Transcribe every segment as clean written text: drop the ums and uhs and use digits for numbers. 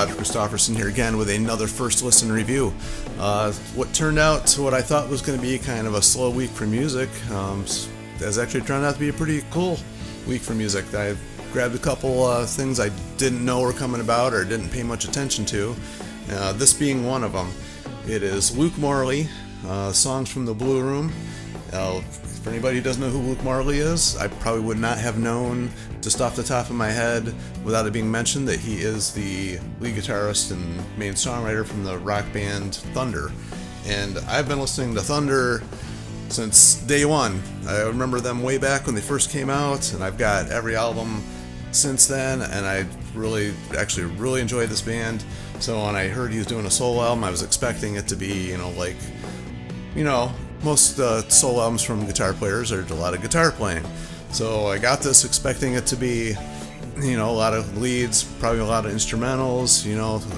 Roger Christofferson here again with another first listen review. What turned out to what I thought was going to be kind of a slow week for music has actually turned out to be a pretty cool week for music. I grabbed a couple things I didn't know were coming about or didn't pay much attention to, this being one of them. It is Luke Morley, Songs from the Blue Room. For anybody who doesn't know who Luke Morley is, I probably would not have known just off the top of my head without it being mentioned that he is the lead guitarist and main songwriter from the rock band Thunder. And I've been listening to Thunder since day one. I remember them way back when they first came out, and I've got every album since then, and I really enjoyed this band. So when I heard he was doing a solo album, I was expecting it to be, most solo albums from guitar players are a lot of guitar playing. So I got this expecting it to be, a lot of leads, probably a lot of instrumentals.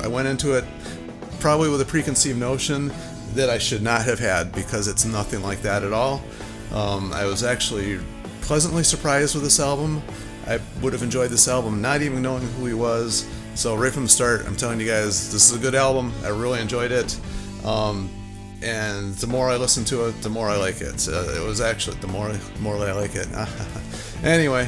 I went into it probably with a preconceived notion that I should not have had, because it's nothing like that at all. I was actually pleasantly surprised with this album. I would have enjoyed this album not even knowing who he was. So right from the start, I'm telling you guys, this is a good album. I really enjoyed it. And the more I listen to it, the more I like it. It was actually the more I like it. Anyway,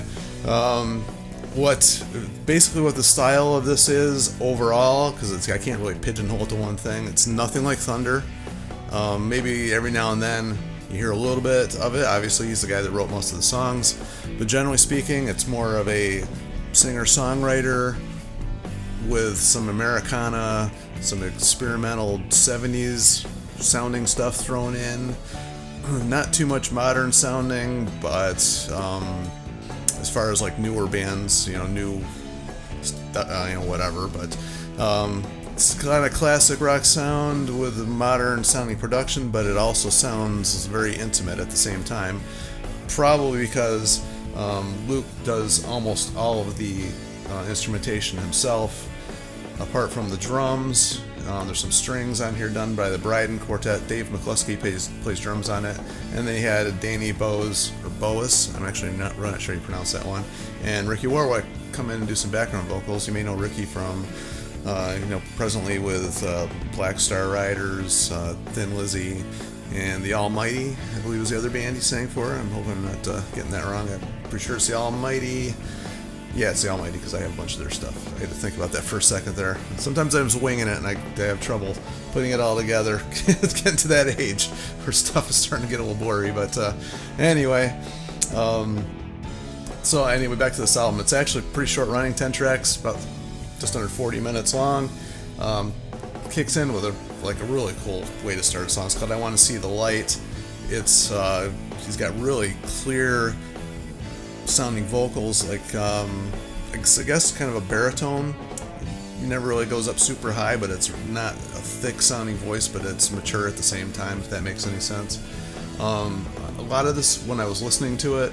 what the style of this is overall, because I can't really pigeonhole it to one thing. It's nothing like Thunder. Maybe every now and then you hear a little bit of it. Obviously, he's the guy that wrote most of the songs. But generally speaking, it's more of a singer-songwriter with some Americana, some experimental 70s sounding stuff thrown in. Not too much modern sounding, but as far as like newer bands, whatever. But it's kind of classic rock sound with modern sounding production, but it also sounds very intimate at the same time. Probably because Luke does almost all of the instrumentation himself, apart from the drums. There's some strings on here done by the Bryden Quartet. Dave McCluskey plays drums on it. And they had Danny Boas, I'm actually not sure you pronounce that one, and Ricky Warwick come in and do some background vocals. You may know Ricky from, presently with Black Star Riders, Thin Lizzy, and The Almighty, I believe was the other band he sang for. I'm hoping I'm not getting that wrong. I'm pretty sure it's The Almighty. Yeah, it's The Almighty, because I have a bunch of their stuff. I had to think about that for a second there. Sometimes I was winging it, and I have trouble putting it all together. It's getting to that age where stuff is starting to get a little blurry. But anyway, back to this album. It's actually pretty short running, 10 tracks, about just under 40 minutes long. Kicks in with a really cool way to start a song. It's called I Want to See the Light. It's he's got really clear sounding vocals, I guess kind of a baritone. It never really goes up super high, but it's not a thick sounding voice, but it's mature at the same time, if that makes any sense. A lot of this, when I was listening to it,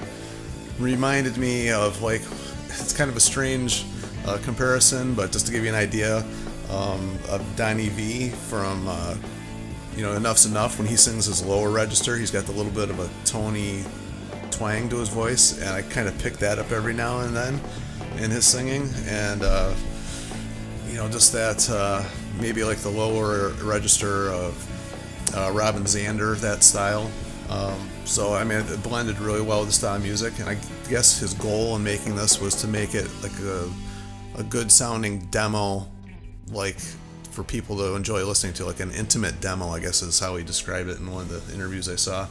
reminded me of it's kind of a strange comparison, but just to give you an idea, of Donnie V from Enough's Enough. When he sings his lower register, he's got the little bit of a tony twang to his voice, and I kind of pick that up every now and then in his singing. And just that maybe like the lower register of Robin Zander, that style. It blended really well with the style of music, and I guess his goal in making this was to make it like a good sounding demo, like for people to enjoy listening to, like an intimate demo, I guess is how he described it in one of the interviews I saw.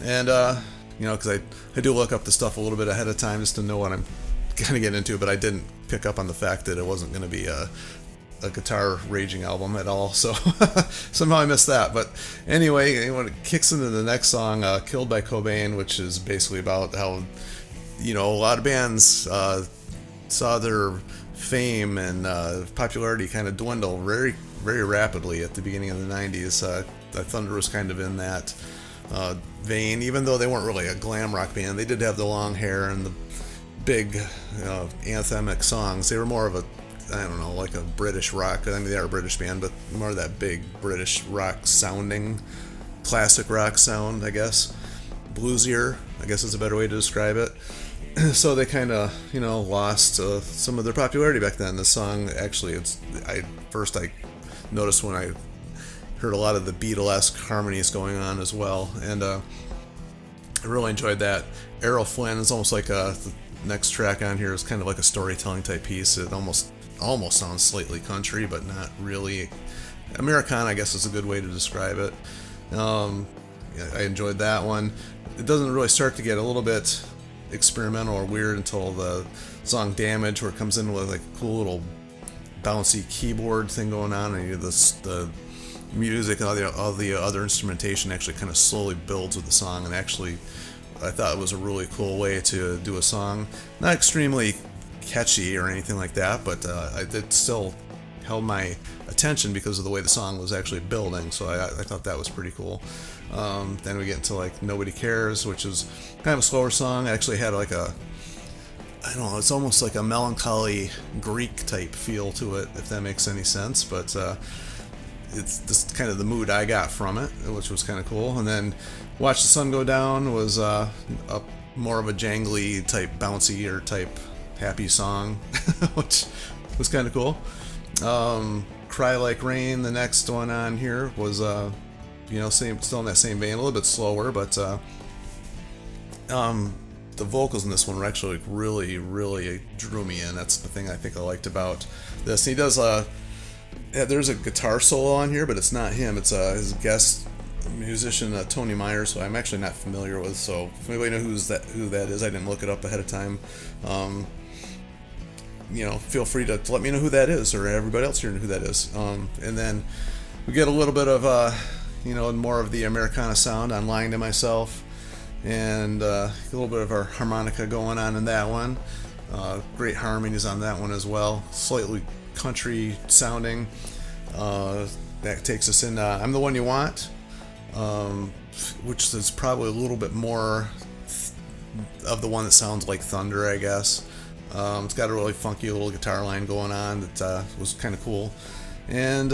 And because I do look up the stuff a little bit ahead of time just to know what I'm going to get into, but I didn't pick up on the fact that it wasn't going to be a guitar raging album at all, so somehow I missed that. But anyway, when it kicks into the next song, Killed by Cobain, which is basically about how, a lot of bands saw their fame and popularity kind of dwindle very, very rapidly at the beginning of the 90s. Thunder was kind of in that vein, even though they weren't really a glam rock band. They did have the long hair and the big anthemic songs. They were more of a, like a British rock. I mean, they are a British band, but more of that big British rock sounding, classic rock sound, I guess. Bluesier, I guess is a better way to describe it. So they kind of, lost some of their popularity back then. The song, actually, I noticed when I heard a lot of the Beatlesque harmonies going on as well, and I really enjoyed that. Errol Flynn is almost like the next track on here is kind of like a storytelling type piece. It almost sounds slightly country, but not really. Americana, I guess, is a good way to describe it. I enjoyed that one. It doesn't really start to get a little bit experimental or weird until the song Damage, where it comes in with like a cool little bouncy keyboard thing going on, and the music and all the other instrumentation actually kind of slowly builds with the song. And actually, I thought it was a really cool way to do a song. Not extremely catchy or anything like that, but it still held my attention because of the way the song was actually building. So I thought that was pretty cool. Then we get into like Nobody Cares, which is kind of a slower song. It actually had like I don't know, it's almost like a melancholy Greek type feel to it, if that makes any sense. But it's just kind of the mood I got from it, which was kind of cool. And then Watch the Sun Go Down was more of a jangly type, bouncier type happy song, which was kind of cool. Cry Like Rain, the next one on here, was still in that same vein, a little bit slower, but the vocals in this one were actually really, really drew me in. That's the thing I think I liked about this. He does there's a guitar solo on here, but it's not him. It's his guest musician Tony Myers, who I'm actually not familiar with. So if anybody knows who that is, I didn't look it up ahead of time. Feel free to let me know who that is, or everybody else here know who that is. And then we get a little bit of more of the Americana sound on Lying to Myself, and a little bit of our harmonica going on in that one. Great harmonies on that one as well. Slightly country sounding. That takes us in I'm the One You Want, which is probably a little bit more of the one that sounds like thunder, I guess. It's got a really funky little guitar line going on that was kind of cool. And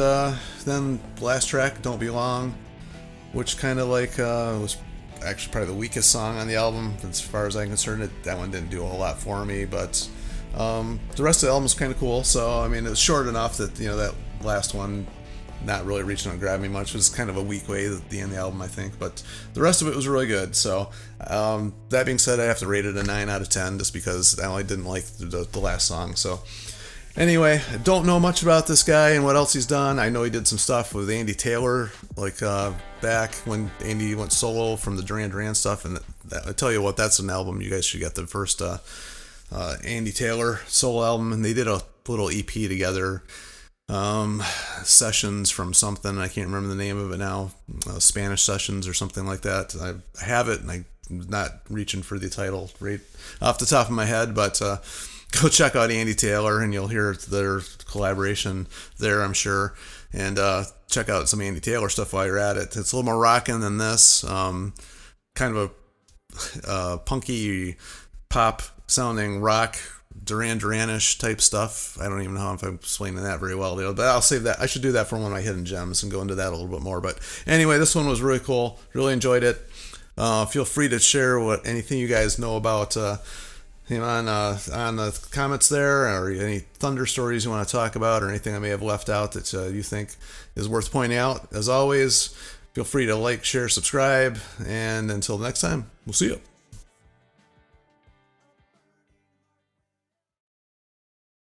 then last track, Don't Be Long, which kind of like was actually probably the weakest song on the album as far as I'm concerned. That one didn't do a whole lot for me, but the rest of the album was kind of cool. So I mean, it was short enough that that last one not really reaching out and grabbing me much. It was kind of a weak way at the end of the album, I think, but the rest of it was really good. So that being said, I have to rate it a 9 out of 10 just because I only didn't like the last song. So anyway, I don't know much about this guy and what else he's done. I know he did some stuff with Andy Taylor, like back when Andy went solo from the Duran Duran stuff, and I tell you what, that's an album you guys should get, the first Andy Taylor solo album, and they did a little EP together. Sessions from something, I can't remember the name of it now, Spanish Sessions or something like that. I have it, and I'm not reaching for the title right off the top of my head, but go check out Andy Taylor and you'll hear their collaboration there, I'm sure. And check out some Andy Taylor stuff while you're at it. It's a little more rocking than this, kind of a punky pop sounding rock, Duran Duran-ish type stuff. I don't even know if I'm explaining that very well, but I'll save that. I should do that for one of my hidden gems and go into that a little bit more. But anyway, this one was really cool. Really enjoyed it. Feel free to share anything you guys know about him on the comments there, or any thunder stories you want to talk about, or anything I may have left out that you think is worth pointing out. As always, feel free to like, share, subscribe, and until next time, we'll see you.